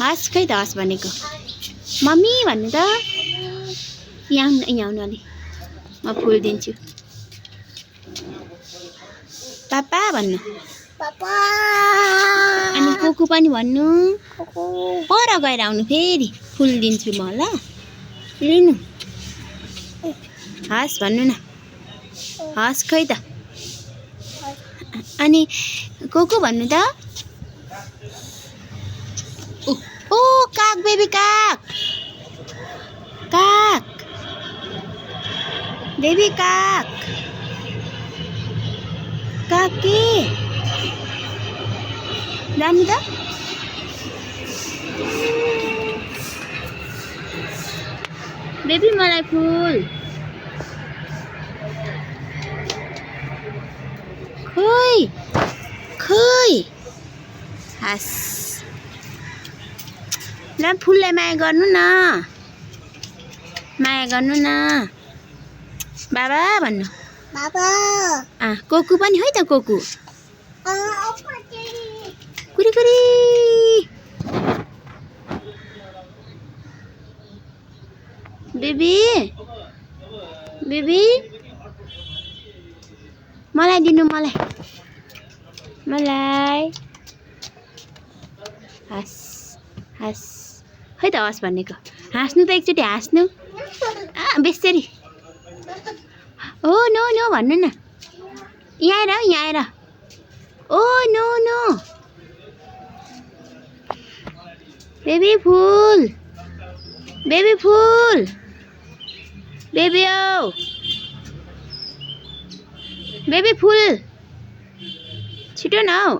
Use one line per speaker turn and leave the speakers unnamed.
हाँस खै त हाँस भनेको मम्मी भन्नु त यहाँ आउनु अलि म फुल दिन्छु पापा भन्नु
पापा
अनि कोकु पनि भन्नु पर गएर आउनु फेरि फुल दिन्छु म ल लिनु हाँस भन्नु न हाँस खै त अनि कोकु भन्नु त ओ काक बेबी काक काक बेबी काक काक के जानु त बेबी मलाई फुल खोइ खोइ हाँस ल फुललाई माया गर्नु न माया गर्नु न बाबा भन्नु
बाबा
कोकु पनि है त कोकु कुरी कुरी बेबी बेबी मलाई दिनु मलाई हाँस हाँस खै त हाँस भनेको हाँस्नु त एकचोटि हाँस्नु बेसरी ओ नो नो भन्नु न यहाँ आएर ओ नो नो बेबी फुल बेबी फुल बेबी ओ बेबी फुल छिटो न हौ